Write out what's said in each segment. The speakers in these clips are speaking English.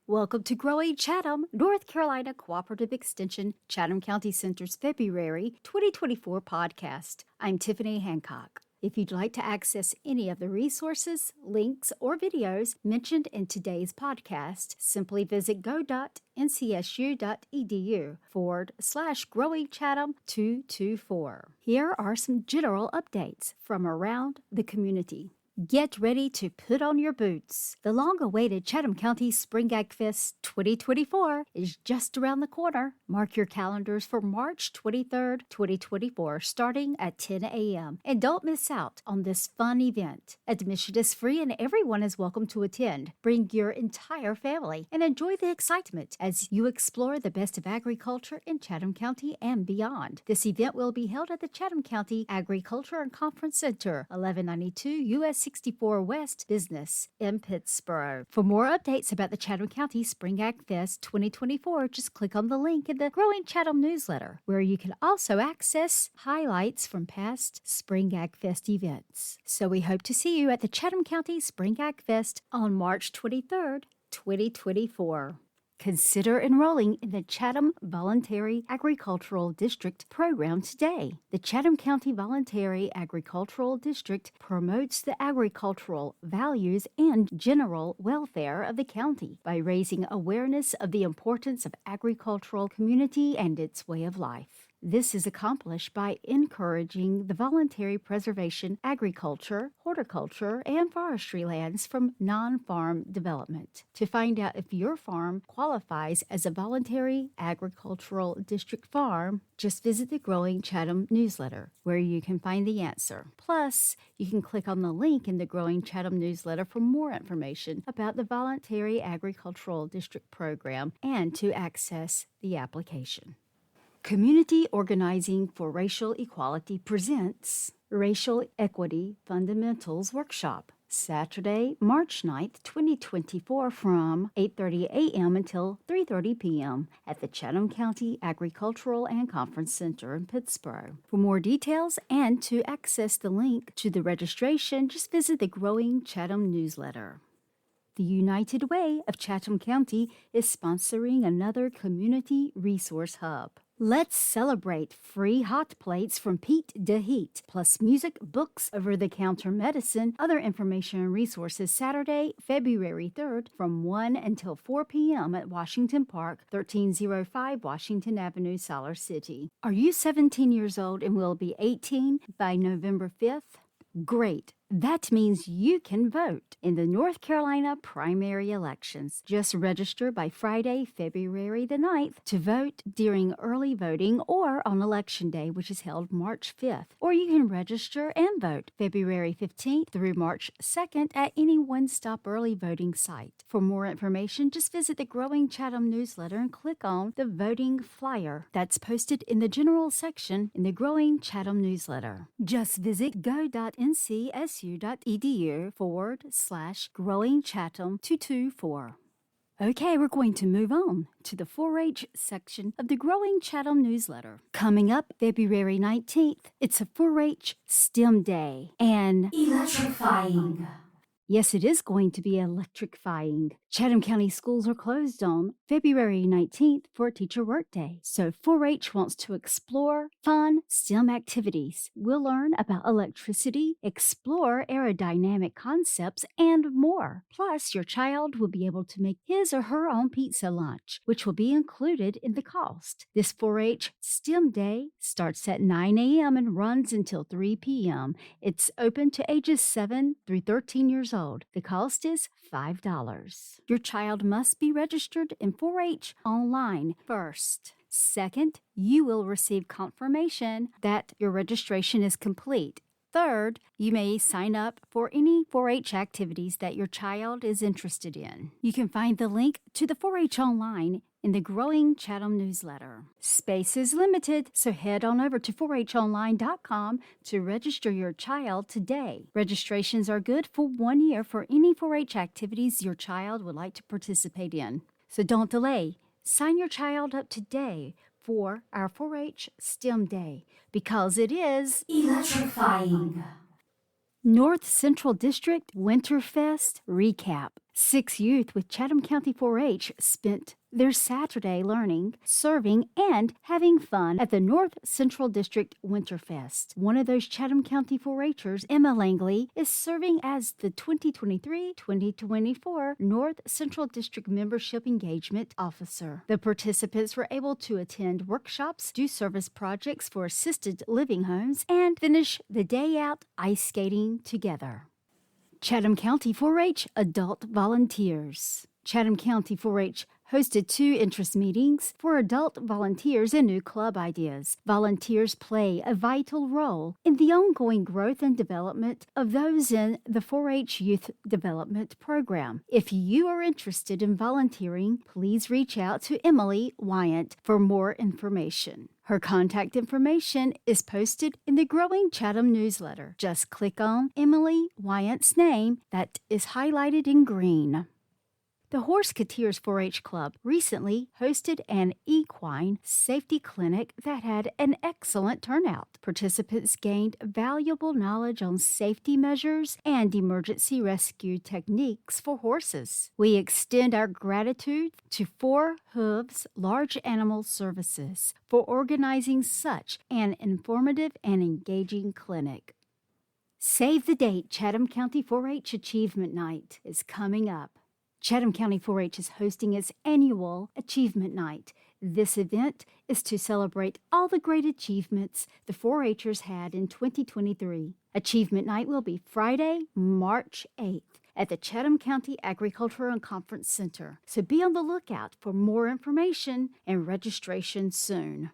Welcome to Growing Chatham, North Carolina Cooperative Extension, Chatham County Center's February 2024 podcast. I'm Tiffany Hancock. If you'd like to access any of the resources, links, or videos mentioned in today's podcast, simply visit go.ncsu.edu/Growing Chatham 224. Here are some general updates from around the community. Get ready to put on your boots. The long-awaited Chatham County Spring Ag Fest 2024 is just around the corner. Mark your calendars for March 23rd, 2024, starting at 10 a.m. And don't miss out on this fun event. Admission is free and everyone is welcome to attend. Bring your entire family and enjoy the excitement as you explore the best of agriculture in Chatham County and beyond. This event will be held at the Chatham County Agriculture and Conference Center, 1192 U.S. 64 West Business in Pittsburgh. For more updates about the Chatham County Spring Ag Fest 2024, just click on the link in the Growing Chatham newsletter, where you can also access highlights from past Spring Ag Fest events. So we hope to see you at the Chatham County Spring Ag Fest on March 23rd, 2024. Consider enrolling in the Chatham Voluntary Agricultural District program today. The Chatham County Voluntary Agricultural District promotes the agricultural values and general welfare of the county by raising awareness of the importance of agricultural community and its way of life. This is accomplished by encouraging the voluntary preservation, agriculture, horticulture, and forestry lands from non-farm development. To find out if your farm qualifies as a voluntary agricultural district farm, just visit the Growing Chatham newsletter, where you can find the answer. Plus, you can click on the link in the Growing Chatham newsletter for more information about the Voluntary Agricultural District program and to access the application. Community Organizing for Racial Equality presents Racial Equity Fundamentals Workshop, Saturday, March 9th, 2024 from 8:30 a.m. until 3:30 p.m. at the Chatham County Agricultural and Conference Center in Pittsburgh. For more details and to access the link to the registration, just visit the Growing Chatham newsletter. The United Way of Chatham County is sponsoring another community resource hub. Let's celebrate free hot plates from Pete DeHeat, plus music, books, over-the-counter medicine, other information and resources Saturday, February 3rd from 1 until 4 p.m. at Washington Park, 1305 Washington Avenue, Siler City. Are you 17 years old and will be 18 by November 5th? Great. That means you can vote in the North Carolina primary elections. Just register by Friday, February the 9th to vote during early voting or on Election Day, which is held March 5th. Or you can register and vote February 15th through March 2nd at any one-stop early voting site. For more information, just visit the Growing Chatham newsletter and click on the voting flyer that's posted in the general section in the Growing Chatham newsletter. Just visit go.ncsu.edu/Growing Chatham 224. Okay, we're going to move on to the 4-H section of the Growing Chatham newsletter. Coming up February 19th, it's a 4-H STEM Day and electrifying. Yes, it is going to be electrifying. Chatham County schools are closed on February 19th for Teacher Workday. So 4-H wants to explore fun STEM activities. We'll learn about electricity, explore aerodynamic concepts, and more. Plus, your child will be able to make his or her own pizza lunch, which will be included in the cost. This 4-H STEM Day starts at 9 a.m. and runs until 3 p.m. It's open to ages 7 through 13 years old. The cost is $5. Your child must be registered in 4-H online first. Second, you will receive confirmation that your registration is complete. Third, you may sign up for any 4-H activities that your child is interested in. You can find the link to the 4-H online in the Growing Chatham newsletter. Space is limited, so head on over to 4honline.com to register your child today. Registrations are good for 1 year for any 4-H activities your child would like to participate in. So don't delay. Sign your child up today for our 4-H STEM Day because it is electrifying. North Central District Winterfest Recap. 6 youth with Chatham County 4-H spent their Saturday learning, serving, and having fun at the North Central District Winterfest. One of those Chatham County 4-Hers, Emma Langley, is serving as the 2023-2024 North Central District Membership Engagement Officer. The participants were able to attend workshops, do service projects for assisted living homes, and finish the day out ice skating together. Chatham County 4-H Adult Volunteers. Chatham County 4-H hosted 2 interest meetings for adult volunteers and new club ideas. Volunteers play a vital role in the ongoing growth and development of those in the 4-H Youth Development Program. If you are interested in volunteering, please reach out to Emily Wyant for more information. Her contact information is posted in the Growing Chatham newsletter. Just click on Emily Wyant's name that is highlighted in green. The Horseketeers 4-H Club recently hosted an equine safety clinic that had an excellent turnout. Participants gained valuable knowledge on safety measures and emergency rescue techniques for horses. We extend our gratitude to 4 Hooves Large Animal Services for organizing such an informative and engaging clinic. Save the Date Chatham County 4-H Achievement Night is coming up. Chatham County 4-H is hosting its annual Achievement Night. This event is to celebrate all the great achievements the 4-Hers had in 2023. Achievement Night will be Friday, March 8th at the Chatham County Agricultural and Conference Center. So be on the lookout for more information and registration soon.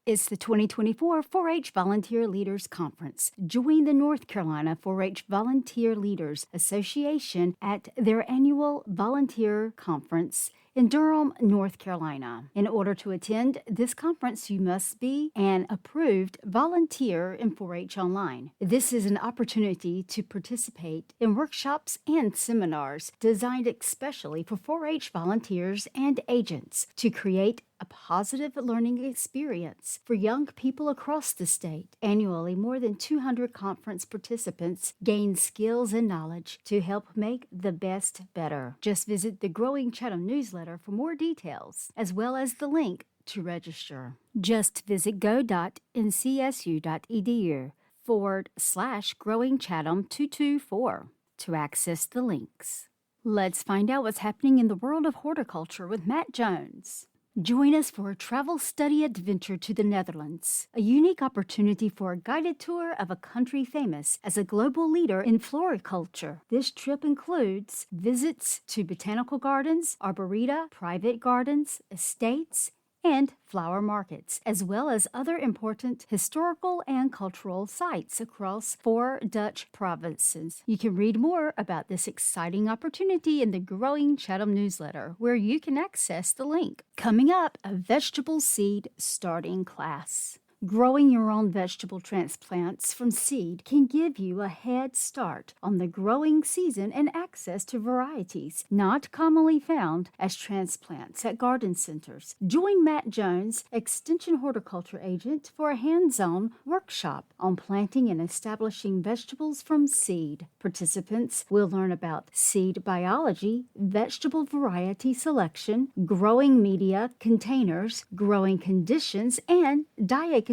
It's the 2024 4-H Volunteer Leaders Conference. Join the North Carolina 4-H Volunteer Leaders Association at their annual volunteer conference in Durham, North Carolina. In order to attend this conference, you must be an approved volunteer in 4-H Online. This is an opportunity to participate in workshops and seminars designed especially for 4-H volunteers and agents to create a positive learning experience for young people across the state. Annually, more than 200 conference participants gain skills and knowledge to help make the best better. Just visit the Growing Chatham newsletter for more details, as well as the link to register. Just visit go.ncsu.edu/growingchatham224 to access the links. Let's find out what's happening in the world of horticulture with Matt Jones. Join us for a travel study adventure to the Netherlands, a unique opportunity for a guided tour of a country famous as a global leader in floriculture. This trip includes visits to botanical gardens, arboreta, private gardens, estates, and flower markets, as well as other important historical and cultural sites across 4 Dutch provinces. You can read more about this exciting opportunity in the Growing Chatham newsletter, where you can access the link. Coming up, a vegetable seed starting class. Growing your own vegetable transplants from seed can give you a head start on the growing season and access to varieties not commonly found as transplants at garden centers. Join Matt Jones, Extension Horticulture Agent, for a hands-on workshop on planting and establishing vegetables from seed. Participants will learn about seed biology, vegetable variety selection, growing media, containers, growing conditions, and diagnosing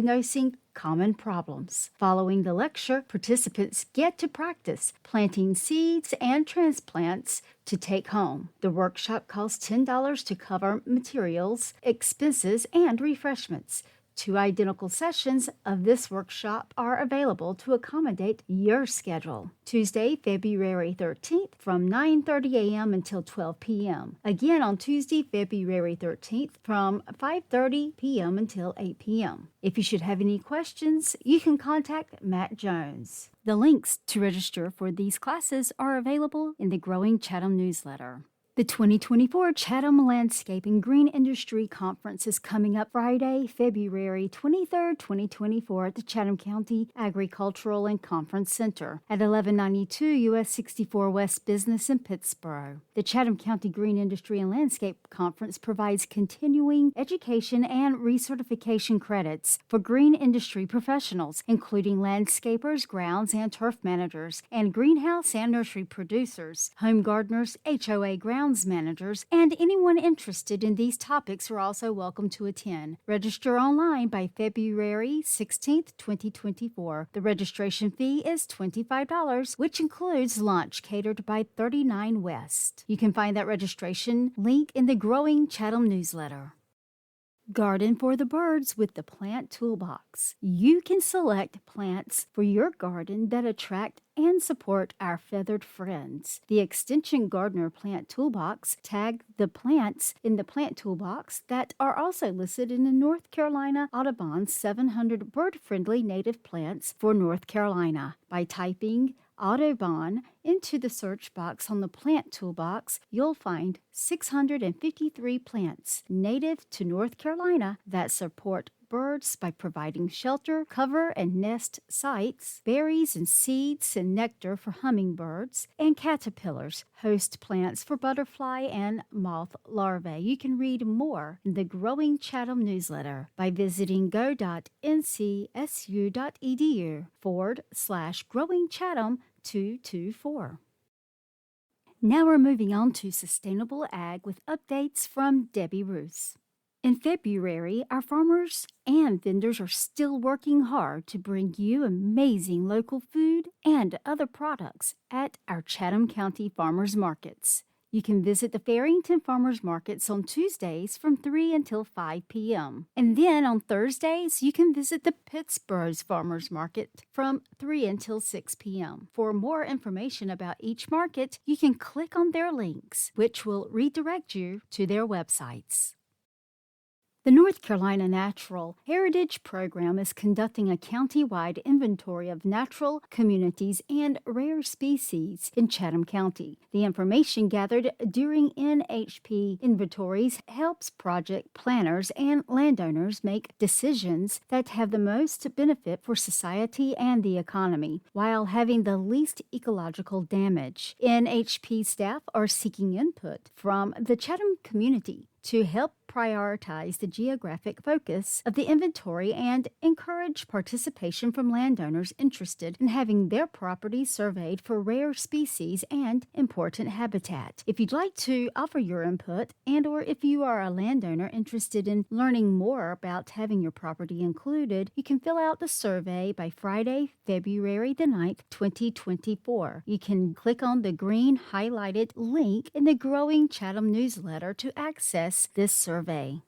common problems. Following the lecture, participants get to practice planting seeds and transplants to take home. The workshop costs $10 to cover materials, expenses, and refreshments. 2 identical sessions of this workshop are available to accommodate your schedule. Tuesday, February 13th from 9:30 a.m. until 12 p.m. Again on Tuesday, February 13th from 5:30 p.m. until 8 p.m. If you should have any questions, you can contact Matt Jones. The links to register for these classes are available in the Growing Chatham newsletter. The 2024 Chatham Landscape and Green Industry Conference is coming up Friday, February 23rd, 2024 at the Chatham County Agricultural and Conference Center at 1192 US 64 West Business in Pittsboro. The Chatham County Green Industry and Landscape Conference provides continuing education and recertification credits for green industry professionals, including landscapers, grounds and turf managers, and greenhouse and nursery producers, home gardeners, HOA grounds managers, and anyone interested in these topics are also welcome to attend. Register online by February 16th, 2024. The registration fee is $25, which includes lunch catered by 39 West. You can find that registration link in the Growing Chatham newsletter. Garden for the birds with the Plant Toolbox. You can select plants for your garden that attract and support our feathered friends. The Extension Gardener Plant Toolbox tag the plants in the Plant Toolbox that are also listed in the North Carolina Audubon 700 bird-friendly native plants for North Carolina. By typing Audubon into the search box on the Plant Toolbox, you'll find 653 plants native to North Carolina that support birds by providing shelter, cover, and nest sites, berries and seeds and nectar for hummingbirds, and caterpillars, host plants for butterfly and moth larvae. You can read more in the Growing Chatham newsletter by visiting go.ncsu.edu/Growing Chatham 224. Now we're moving on to Sustainable Ag with updates from Debbie Roos. In February, our farmers and vendors are still working hard to bring you amazing local food and other products at our Chatham County Farmers Markets. You can visit the Farrington Farmers Markets on Tuesdays from 3 until 5 p.m. And then on Thursdays, you can visit the Pittsboro's Farmers Market from 3 until 6 p.m. For more information about each market, you can click on their links, which will redirect you to their websites. The North Carolina Natural Heritage Program is conducting a county-wide inventory of natural communities and rare species in Chatham County. The information gathered during NHP inventories helps project planners and landowners make decisions that have the most benefit for society and the economy, while having the least ecological damage. NHP staff are seeking input from the Chatham community to help prioritize the geographic focus of the inventory and encourage participation from landowners interested in having their properties surveyed for rare species and important habitat. If you'd like to offer your input and/or if you are a landowner interested in learning more about having your property included, you can fill out the survey by Friday, February the 9th, 2024. You can click on the green highlighted link in the Growing Chatham newsletter to access this survey.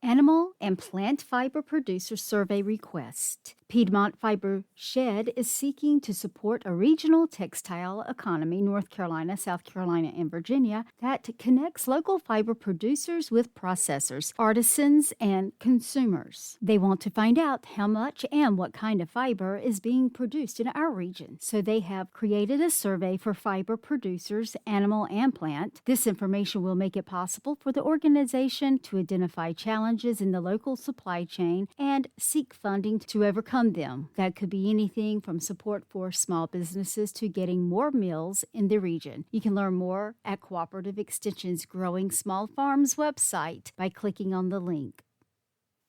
Animal and Plant Fiber Producer Survey Request. Piedmont Fiber Shed is seeking to support a regional textile economy, North Carolina, South Carolina, and Virginia, that connects local fiber producers with processors, artisans, and consumers. They want to find out how much and what kind of fiber is being produced in our region. So they have created a survey for fiber producers, animal and plant. This information will make it possible for the organization to identify challenges in the local supply chain and seek funding to overcome them. That could be anything from support for small businesses to getting more mills in the region. You can learn more at Cooperative Extension's Growing Small Farms website by clicking on the link.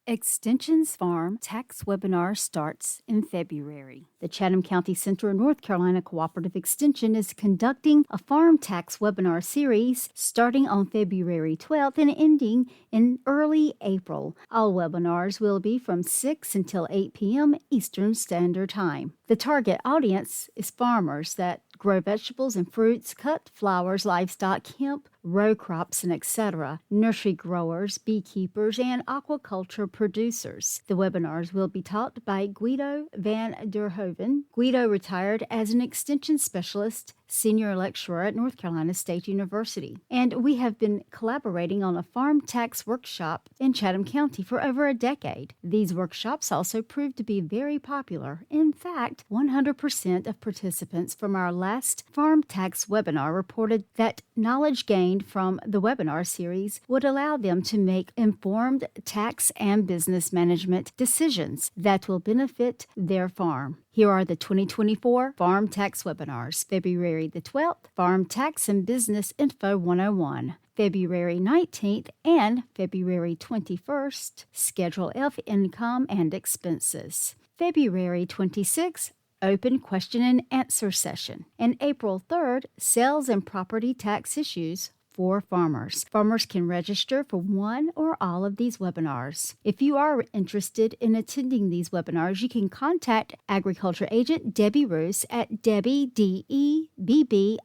Extension's Farm Tax Webinar starts in February. The Chatham County Center of North Carolina Cooperative Extension is conducting a farm tax webinar series starting on February 12th and ending in early April. All webinars will be from 6 until 8 p.m. Eastern Standard Time. The target audience is farmers that grow vegetables and fruits, cut flowers, livestock, hemp, row crops, and etc., nursery growers, beekeepers, and aquaculture producers. The webinars will be taught by Guido van der Hoven. Guido retired as an extension specialist, senior lecturer at North Carolina State University, and we have been collaborating on a farm tax workshop in Chatham County for over a decade. These workshops also proved to be very popular. In fact, 100% of participants from our last farm tax webinar reported that knowledge gained gained from the webinar series would allow them to make informed tax and business management decisions that will benefit their farm. Here are the 2024 Farm Tax Webinars. February the 12th, Farm Tax and Business Info 101. February 19th and February 21st, Schedule F Income and Expenses. February 26th, Open Question and Answer Session. And April 3rd, Sales and Property Tax Issues for Farmers. Farmers can register for one or all of these webinars. If you are interested in attending these webinars, you can contact Agriculture Agent Debbie Roos at Debbie, DEBBIE_Roos,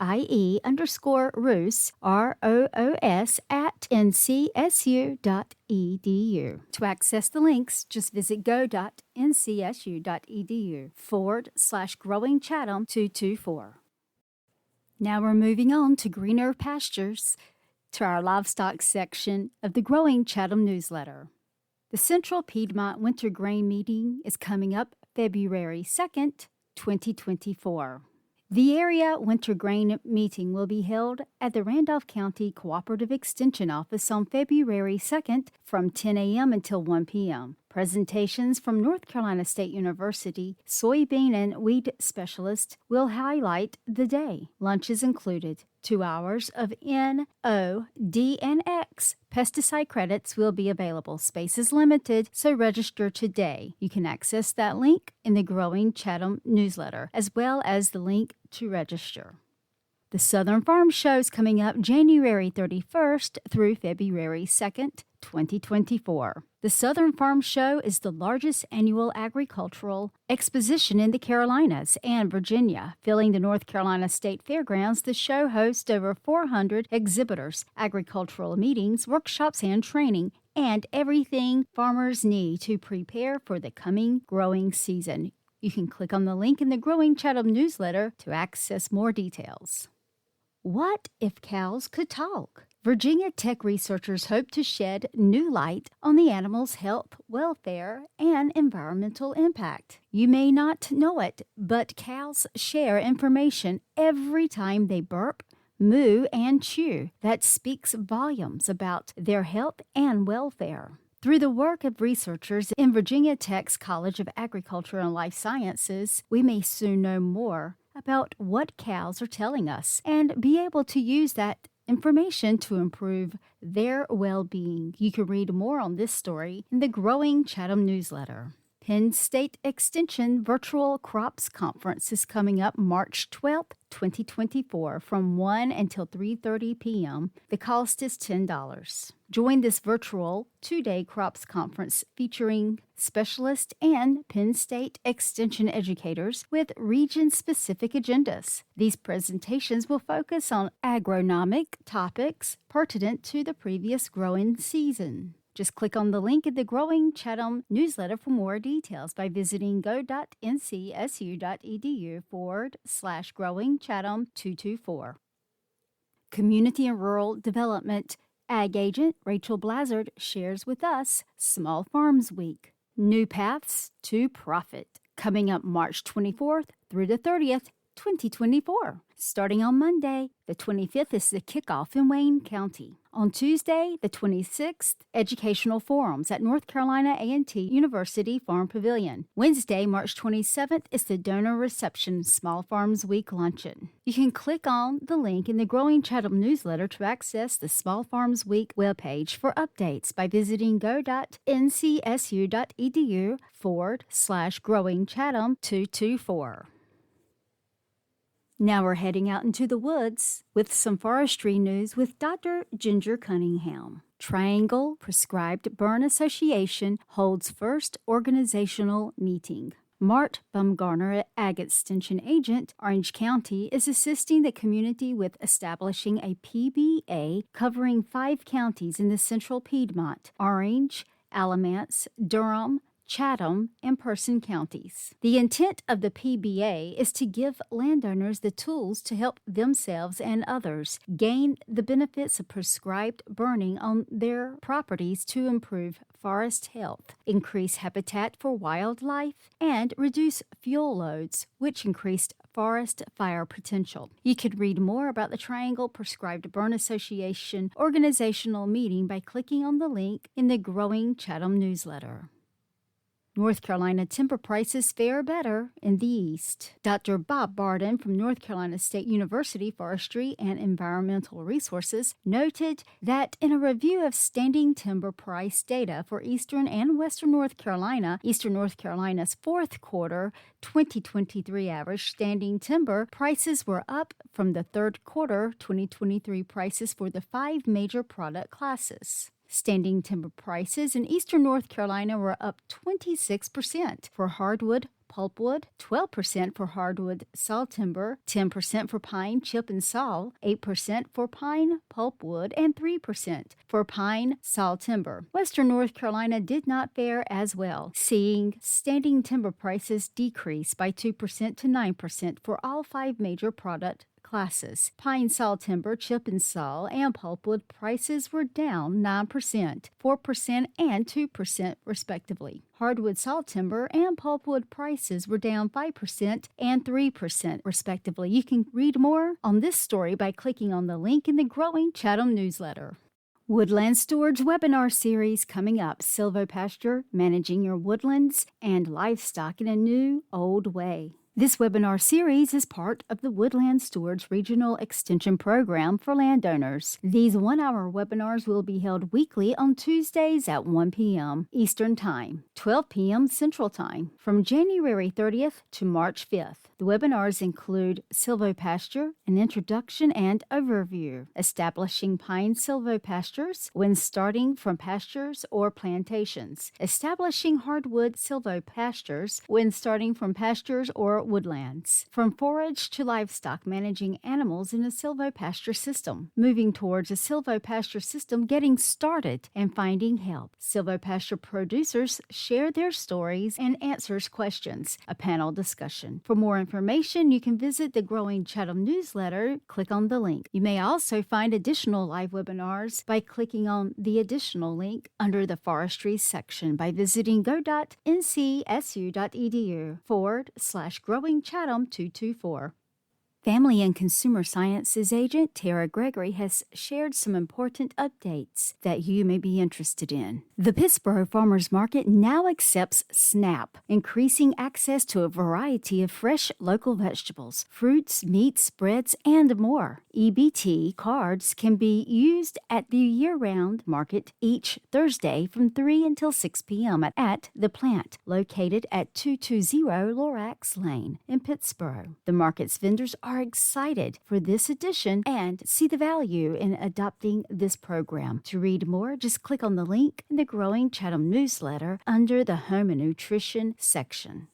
ROOS, at ncsu.edu. To access the links, just visit go.ncsu.edu/Growing Chatham 224. Now we're moving on to greener pastures, to our livestock section of the Growing Chatham newsletter. The Central Piedmont Winter Grain Meeting is coming up February 2nd, 2024. The area winter grain meeting will be held at the Randolph County Cooperative Extension Office on February 2nd from 10 a.m. until 1 p.m. Presentations from North Carolina State University soybean and wheat specialists will highlight the day. Lunch is included. 2 hours of NODNX pesticide credits will be available. Space is limited, so register today. You can access that link in the Growing Chatham newsletter, as well as the link to register. The Southern Farm Show is coming up January 31st through February 2nd, 2024. The Southern Farm Show is the largest annual agricultural exposition in the Carolinas and Virginia. Filling the North Carolina State Fairgrounds, the show hosts over 400 exhibitors, agricultural meetings, workshops, and training, and everything farmers need to prepare for the coming growing season. You can click on the link in the Growing Chatham newsletter to access more details. What if cows could talk? Virginia Tech researchers hope to shed new light on the animal's health, welfare, and environmental impact. You may not know it, but cows share information every time they burp, moo, and chew that speaks volumes about their health and welfare. Through the work of researchers in Virginia Tech's College of Agriculture and Life Sciences, we may soon know more about what cows are telling us and be able to use that information to improve their well-being. You can read more on this story in the Growing Chatham newsletter. Penn State Extension Virtual Crops Conference is coming up March 12th, 2024 from 1 until 3:30 p.m. The cost is $10. Join this virtual 2-day crops conference featuring specialists and Penn State Extension educators with region-specific agendas. These presentations will focus on agronomic topics pertinent to the previous growing season. Just click on the link in the Growing Chatham newsletter for more details by visiting go.ncsu.edu/Growing Chatham 224. Community and Rural Development Ag Agent Rachel Blazard shares with us Small Farms Week. New Paths to Profit, coming up March 24th through the 30th, 2024. Starting on Monday, the 25th is the kickoff in Wayne County. On Tuesday, the 26th, educational forums at North Carolina A&T University Farm Pavilion. Wednesday, March 27th, is the donor reception Small Farms Week luncheon. You can click on the link in the Growing Chatham newsletter to access the Small Farms Week webpage for updates by visiting go.ncsu.edu/Growing Chatham 224. Now we're heading out into the woods with some forestry news with Dr. Ginger Cunningham. Triangle Prescribed Burn Association holds first organizational meeting. Mart Bumgarner, Ag Extension Agent, Orange County, is assisting the community with establishing a PBA covering 5 counties in the central Piedmont: Orange, Alamance, Durham, Chatham, and Person counties. The intent of the PBA is to give landowners the tools to help themselves and others gain the benefits of prescribed burning on their properties to improve forest health, increase habitat for wildlife, and reduce fuel loads, which increased forest fire potential. You could read more about the Triangle Prescribed Burn Association organizational meeting by clicking on the link in the Growing Chatham newsletter. North Carolina timber prices fare better in the East. Dr. Bob Barden from North Carolina State University Forestry and Environmental Resources noted that in a review of standing timber price data for Eastern and Western North Carolina's fourth quarter 2023 average standing timber prices were up from the third quarter 2023 prices for the 5 major product classes. Standing timber prices in eastern North Carolina were up 26% for hardwood, pulpwood, 12% for hardwood sawtimber, 10% for pine chip and saw, 8% for pine pulpwood, and 3% for pine sawtimber. Western North Carolina did not fare as well, seeing standing timber prices decrease by 2% to 9% for all 5 major product classes. Pine sawtimber, chip and saw, and pulpwood prices were down 9%, 4%, and 2% respectively. Hardwood sawtimber and pulpwood prices were down 5% and 3% respectively. You can read more on this story by clicking on the link in the Growing Chatham newsletter. Woodland Steward's webinar series coming up, Silvopasture, Managing Your Woodlands and Livestock in a New, Old Way. This webinar series is part of the Woodland Stewards Regional Extension Program for landowners. These 1-hour webinars will be held weekly on Tuesdays at 1 p.m. Eastern Time, 12 p.m. Central Time, from January 30th to March 5th. The webinars include silvopasture, an introduction and overview, establishing pine silvopastures when starting from pastures or plantations, establishing hardwood silvopastures when starting from pastures or woodlands, from forage to livestock, managing animals in a silvopasture system, moving towards a silvopasture system, getting started, and finding help. Silvopasture producers share their stories and answers questions, a panel discussion. For more information, you can visit the Growing Chatham newsletter, click on the link. You may also find additional live webinars by clicking on the additional link under the forestry section by visiting go.ncsu.edu/Growing Chatham 224. Family and Consumer Sciences agent Tara Gregory has shared some important updates that you may be interested in. The Pittsburgh Farmers Market now accepts SNAP, increasing access to a variety of fresh local vegetables, fruits, meats, breads, and more. EBT cards can be used at the year-round market each Thursday from 3 until 6 p.m. at the plant located at 220 Lorax Lane in Pittsburgh. The market's vendors are excited for this addition and see the value in adopting this program. To read more, just click on the link in the Growing Chatham newsletter under the Home and Nutrition section.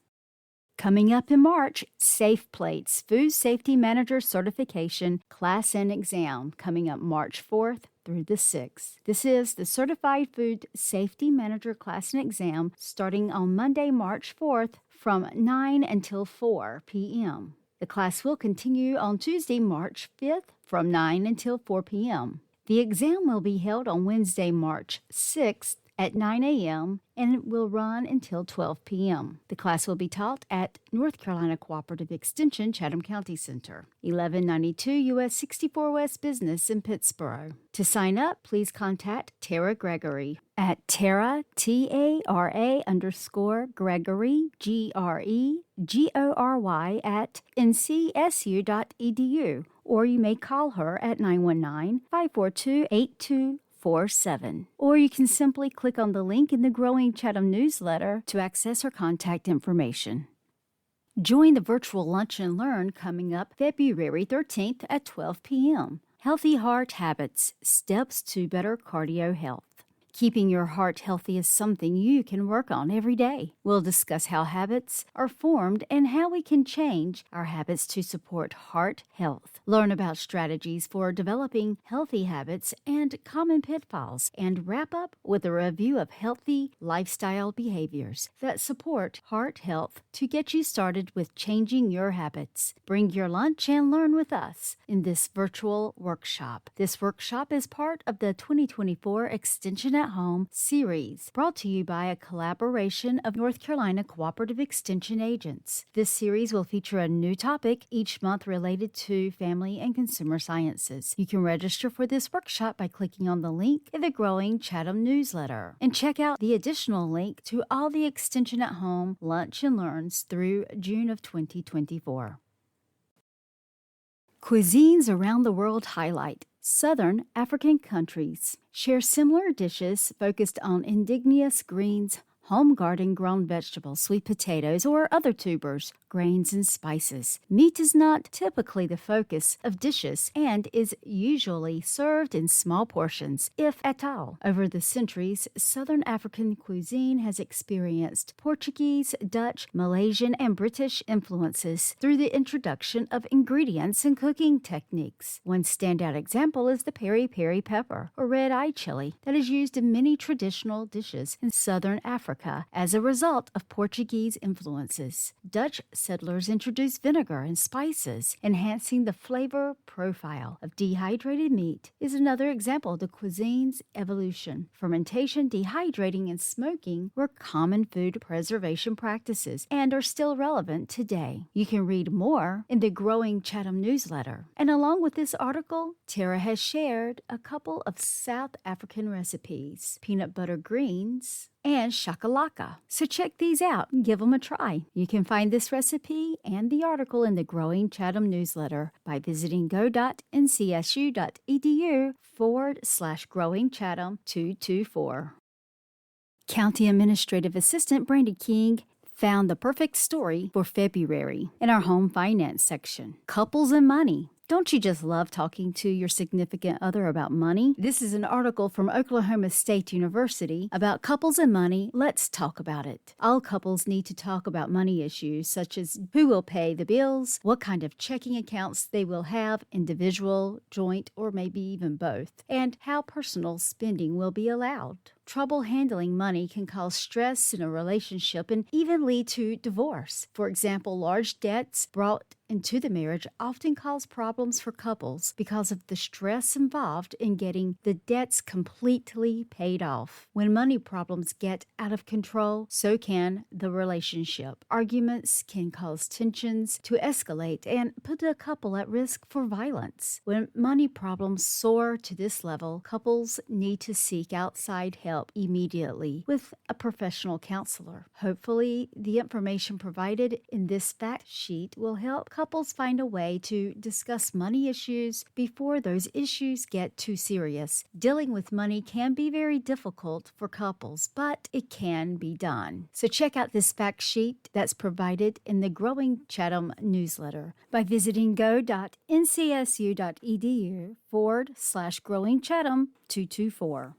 Coming up in March, Safe Plates Food Safety Manager Certification Class and Exam, coming up March 4th through the 6th. This is the Certified Food Safety Manager Class and Exam starting on Monday, March 4th from 9 until 4 p.m. The class will continue on Tuesday, March 5th from 9 until 4 p.m. The exam will be held on Wednesday, March 6th at 9 a.m. and will run until 12 p.m. The class will be taught at North Carolina Cooperative Extension, Chatham County Center, 1192 U.S. 64 West Business in Pittsburgh. To sign up, please contact Tara Gregory at Tara, Tara_Gregory, GREGORY at ncsu.edu, or you may call her at 919-542-8247. Or you can simply click on the link in the Growing Chatham newsletter to access her contact information. Join the virtual Lunch and Learn coming up February 13th at 12 p.m. Healthy Heart Habits, Steps to Better Cardio Health. Keeping your heart healthy is something you can work on every day. We'll discuss how habits are formed and how we can change our habits to support heart health. Learn about strategies for developing healthy habits and common pitfalls, and wrap up with a review of healthy lifestyle behaviors that support heart health to get you started with changing your habits. Bring your lunch and learn with us in this virtual workshop. This workshop is part of the 2024 Extension at Home series, brought to you by a collaboration of North Carolina Cooperative Extension agents. This series will feature a new topic each month related to family and consumer sciences. You can register for this workshop by clicking on the link in the growing Chatham newsletter, and check out the additional link to all the Extension at Home lunch and learns through June of 2024. Cuisines around the world highlight Southern African countries share similar dishes focused on indigenous greens, home garden grown vegetables, sweet potatoes, or other tubers, grains, and spices. Meat is not typically the focus of dishes and is usually served in small portions, if at all. Over the centuries, Southern African cuisine has experienced Portuguese, Dutch, Malaysian, and British influences through the introduction of ingredients and cooking techniques. One standout example is the peri-peri pepper, or red-eye chili, that is used in many traditional dishes in Southern Africa as a result of Portuguese influences. Dutch settlers introduced vinegar and spices, enhancing the flavor profile of dehydrated meat is another example of the cuisine's evolution. Fermentation, dehydrating, and smoking were common food preservation practices and are still relevant today. You can read more in the growing Chatham newsletter. And along with this article, Tara has shared a couple of South African recipes: peanut butter greens and shakalaka. So check these out and give them a try. You can find this recipe and the article in the growing Chatham newsletter by visiting go.ncsu.edu/growingchatham224. County Administrative Assistant Brandy King found the perfect story for February in our home finance section. Couples and money. Don't you just love talking to your significant other about money? This is an article from Oklahoma State University about couples and money. Let's talk about it. All couples need to talk about money issues such as who will pay the bills, what kind of checking accounts they will have, individual, joint, or maybe even both, and how personal spending will be allowed. Trouble handling money can cause stress in a relationship and even lead to divorce. For example, large debts brought into the marriage often cause problems for couples because of the stress involved in getting the debts completely paid off. When money problems get out of control, so can the relationship. Arguments can cause tensions to escalate and put a couple at risk for violence. When money problems soar to this level, couples need to seek outside help immediately with a professional counselor. Hopefully, the information provided in this fact sheet will help couples find a way to discuss money issues before those issues get too serious. Dealing with money can be very difficult for couples, but it can be done. So check out this fact sheet that's provided in the growing Chatham newsletter by visiting go.ncsu.edu/growingchatham224.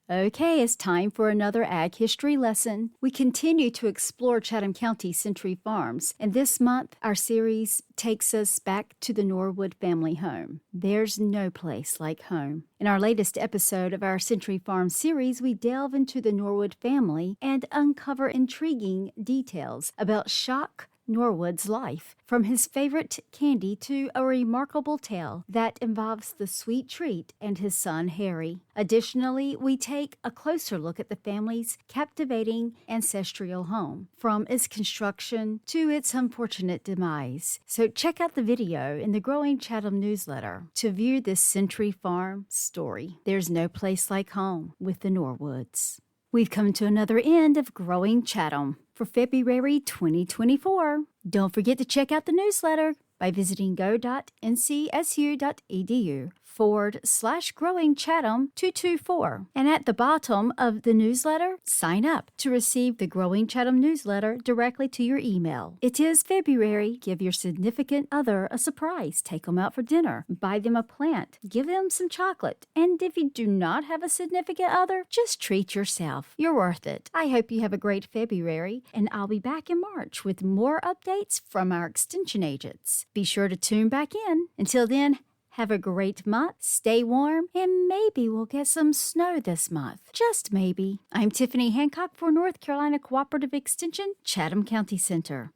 Okay, it's time for another Ag History lesson. We continue to explore Chatham County Century Farms, and this month our series takes us back to the Norwood family home. There's no place like home. In our latest episode of our Century Farms series, we delve into the Norwood family and uncover intriguing details about Shock Norwood's life, from his favorite candy to a remarkable tale that involves the sweet treat and his son Harry. Additionally, we take a closer look at the family's captivating ancestral home, from its construction to its unfortunate demise. So check out the video in the growing Chatham newsletter to view this Century Farm story. There's no place like home with the Norwoods. We've come to another end of Growing Chatham for February 2024. Don't forget to check out the newsletter by by visiting go.ncsu.edu/growing Chatham 224. And at the bottom of the newsletter, sign up to receive the Growing Chatham newsletter directly to your email. It is February. Give your significant other a surprise. Take them out for dinner. Buy them a plant. Give them some chocolate. And if you do not have a significant other, just treat yourself. You're worth it. I hope you have a great February, and I'll be back in March with more updates from our extension agents. Be sure to tune back in. Until then, have a great month, stay warm, and maybe we'll get some snow this month. Just maybe. I'm Tiffany Hancock for North Carolina Cooperative Extension, Chatham County Center.